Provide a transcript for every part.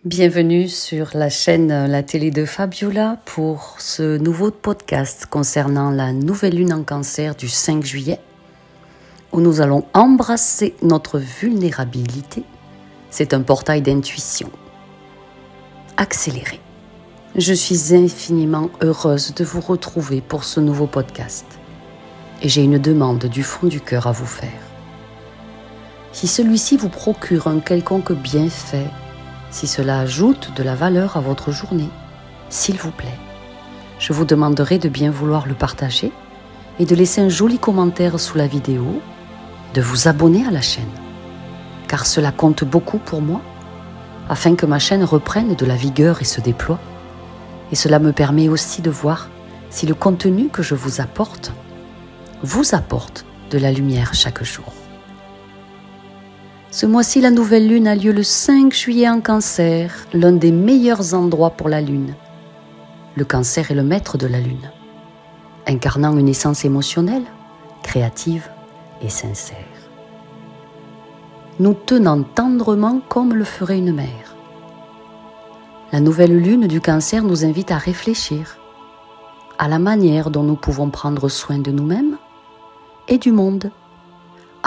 Bienvenue sur la chaîne La Télé de Fabiola pour ce nouveau podcast concernant la nouvelle lune en Cancer du 5 juillet où nous allons embrasser notre vulnérabilité. C'est un portail d'intuition accéléré. Je suis infiniment heureuse de vous retrouver pour ce nouveau podcast et j'ai une demande du fond du cœur à vous faire. Si celui-ci vous procure un quelconque bienfait, si cela ajoute de la valeur à votre journée, s'il vous plaît, je vous demanderai de bien vouloir le partager et de laisser un joli commentaire sous la vidéo, de vous abonner à la chaîne, car cela compte beaucoup pour moi, afin que ma chaîne reprenne de la vigueur et se déploie. Et cela me permet aussi de voir si le contenu que je vous apporte de la lumière chaque jour. Ce mois-ci, la nouvelle lune a lieu le 5 juillet en Cancer, l'un des meilleurs endroits pour la lune. Le Cancer est le maître de la lune, incarnant une essence émotionnelle, créative et sincère. Nous tenant tendrement comme le ferait une mère. La nouvelle lune du Cancer nous invite à réfléchir à la manière dont nous pouvons prendre soin de nous-mêmes et du monde,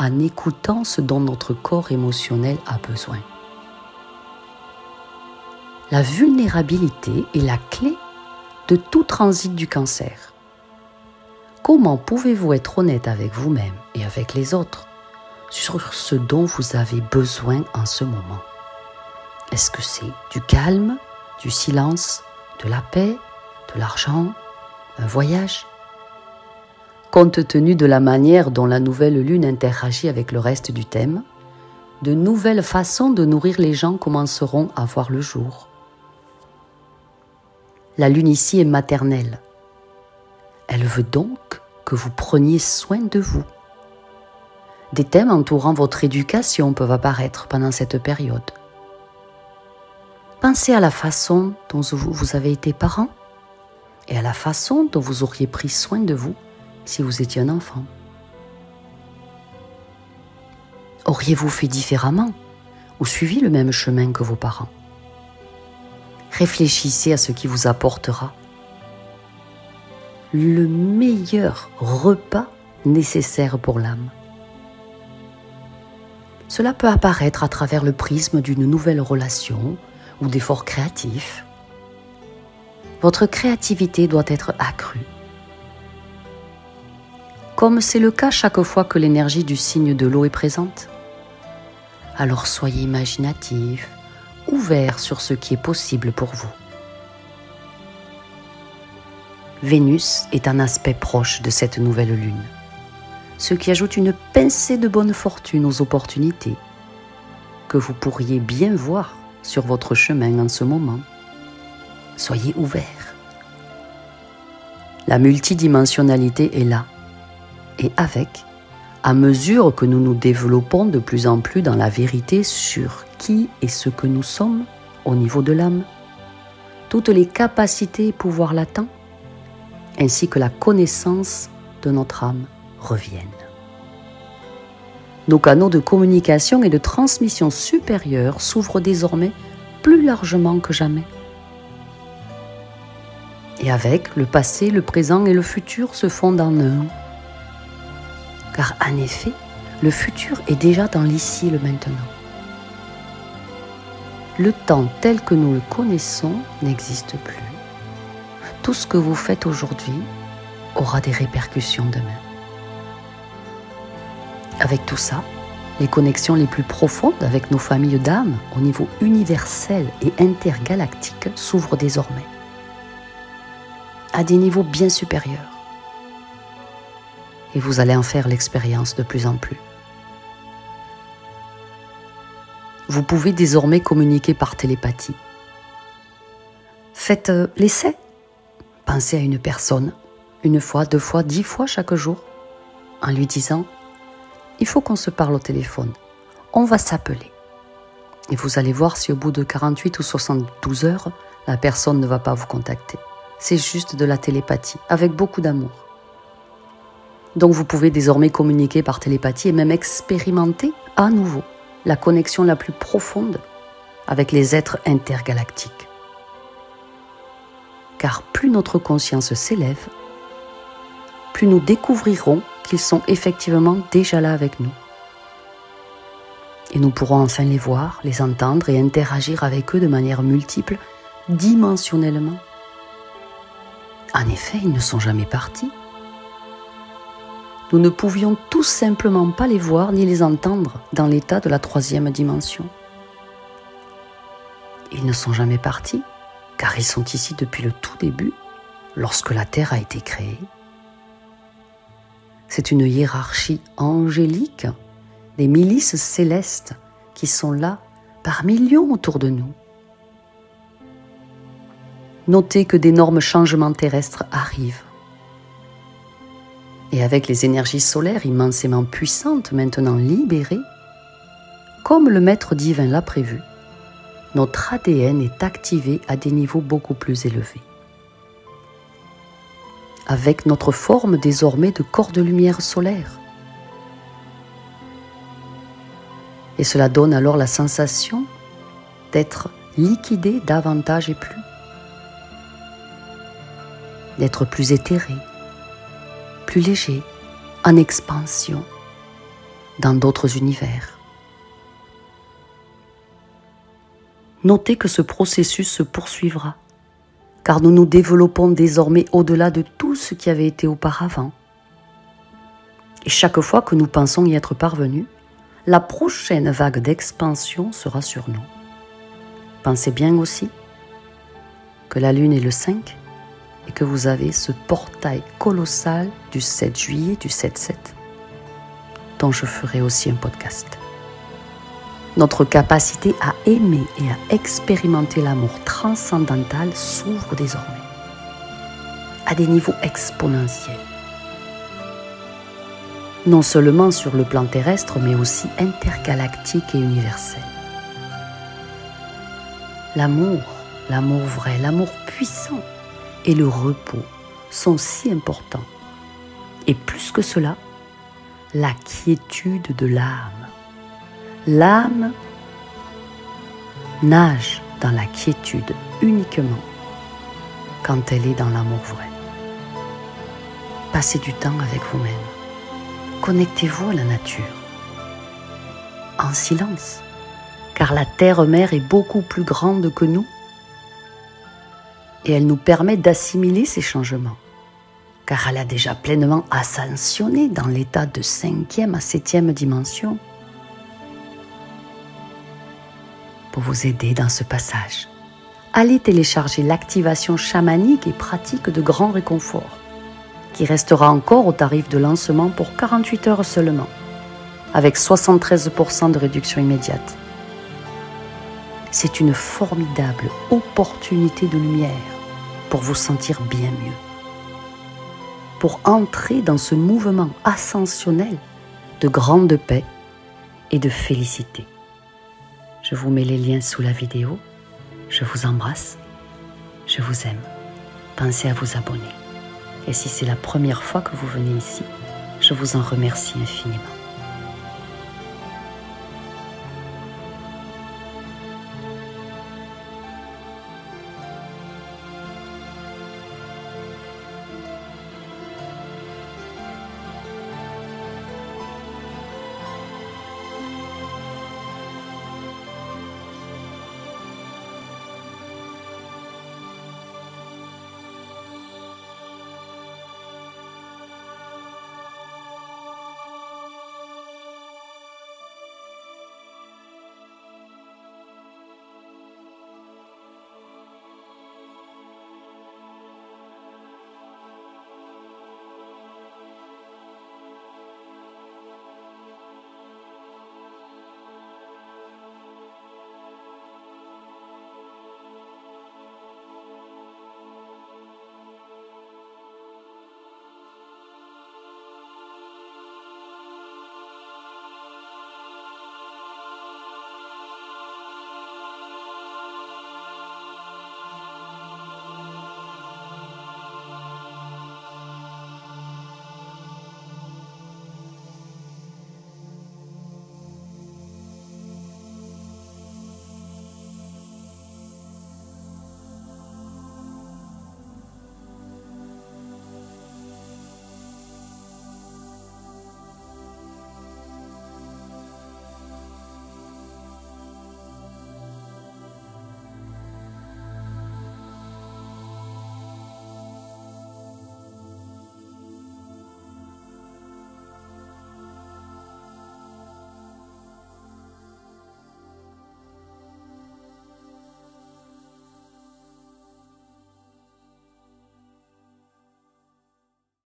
en écoutant ce dont notre corps émotionnel a besoin. La vulnérabilité est la clé de tout transit du Cancer. Comment pouvez-vous être honnête avec vous-même et avec les autres sur ce dont vous avez besoin en ce moment? Est-ce que c'est du calme, du silence, de la paix, de l'argent, un voyage? Compte tenu de la manière dont la nouvelle lune interagit avec le reste du thème, de nouvelles façons de nourrir les gens commenceront à voir le jour. La lune ici est maternelle. Elle veut donc que vous preniez soin de vous. Des thèmes entourant votre éducation peuvent apparaître pendant cette période. Pensez à la façon dont vous avez été parent et à la façon dont vous auriez pris soin de vous si vous étiez un enfant. Auriez-vous fait différemment ou suivi le même chemin que vos parents? Réfléchissez à ce qui vous apportera le meilleur repas nécessaire pour l'âme. Cela peut apparaître à travers le prisme d'une nouvelle relation ou d'efforts créatifs. Votre créativité doit être accrue, comme c'est le cas chaque fois que l'énergie du signe de l'eau est présente. Alors soyez imaginatif, ouvert sur ce qui est possible pour vous. Vénus est un aspect proche de cette nouvelle lune, ce qui ajoute une pincée de bonne fortune aux opportunités que vous pourriez bien voir sur votre chemin en ce moment. Soyez ouvert. La multidimensionnalité est là. Et avec, à mesure que nous nous développons de plus en plus dans la vérité sur qui et ce que nous sommes au niveau de l'âme, toutes les capacités et pouvoirs latents, ainsi que la connaissance de notre âme reviennent. Nos canaux de communication et de transmission supérieure s'ouvrent désormais plus largement que jamais. Et avec, le passé, le présent et le futur se fondent en un. Car en effet, le futur est déjà dans l'ici et le maintenant. Le temps tel que nous le connaissons n'existe plus. Tout ce que vous faites aujourd'hui aura des répercussions demain. Avec tout ça, les connexions les plus profondes avec nos familles d'âmes au niveau universel et intergalactique s'ouvrent désormais, à des niveaux bien supérieurs. Et vous allez en faire l'expérience de plus en plus. Vous pouvez désormais communiquer par télépathie. Faites l'essai. Pensez à une personne, 1 fois, 2 fois, 10 fois chaque jour, en lui disant « Il faut qu'on se parle au téléphone, on va s'appeler ». Et vous allez voir si au bout de 48 ou 72 heures, la personne ne va pas vous contacter. C'est juste de la télépathie, avec beaucoup d'amour. Donc vous pouvez désormais communiquer par télépathie et même expérimenter à nouveau la connexion la plus profonde avec les êtres intergalactiques. Car plus notre conscience s'élève, plus nous découvrirons qu'ils sont effectivement déjà là avec nous. Et nous pourrons enfin les voir, les entendre et interagir avec eux de manière multiple, dimensionnellement. En effet, ils ne sont jamais partis. Nous ne pouvions tout simplement pas les voir ni les entendre dans l'état de la 3e dimension. Ils ne sont jamais partis, car ils sont ici depuis le tout début, lorsque la Terre a été créée. C'est une hiérarchie angélique, des milices célestes qui sont là par millions autour de nous. Notez que d'énormes changements terrestres arrivent. Et avec les énergies solaires immensément puissantes maintenant libérées, comme le Maître divin l'a prévu, notre ADN est activé à des niveaux beaucoup plus élevés. Avec notre forme désormais de corps de lumière solaire. Et cela donne alors la sensation d'être liquidé davantage et plus. D'être plus éthéré, plus léger, en expansion, dans d'autres univers. Notez que ce processus se poursuivra, car nous nous développons désormais au-delà de tout ce qui avait été auparavant. Et chaque fois que nous pensons y être parvenus, la prochaine vague d'expansion sera sur nous. Pensez bien aussi que la Lune est le 5 et que vous avez ce portail colossal du 7 juillet, du 7-7, dont je ferai aussi un podcast. Notre capacité à aimer et à expérimenter l'amour transcendantal s'ouvre désormais à des niveaux exponentiels. Non seulement sur le plan terrestre, mais aussi intergalactique et universel. L'amour, l'amour vrai, l'amour puissant et le repos sont si importants. Et plus que cela, la quiétude de l'âme. L'âme nage dans la quiétude uniquement quand elle est dans l'amour vrai. Passez du temps avec vous-même. Connectez-vous à la nature, en silence, car la terre-mère est beaucoup plus grande que nous et elle nous permet d'assimiler ces changements, car elle a déjà pleinement ascensionné dans l'état de 5e à 7e dimension. Pour vous aider dans ce passage, allez télécharger l'activation chamanique et pratique de grand réconfort, qui restera encore au tarif de lancement pour 48 heures seulement, avec 73% de réduction immédiate. C'est une formidable opportunité de lumière pour vous sentir bien mieux, pour entrer dans ce mouvement ascensionnel de grande paix et de félicité. Je vous mets les liens sous la vidéo. Je vous embrasse. Je vous aime. Pensez à vous abonner. Et si c'est la première fois que vous venez ici, je vous en remercie infiniment.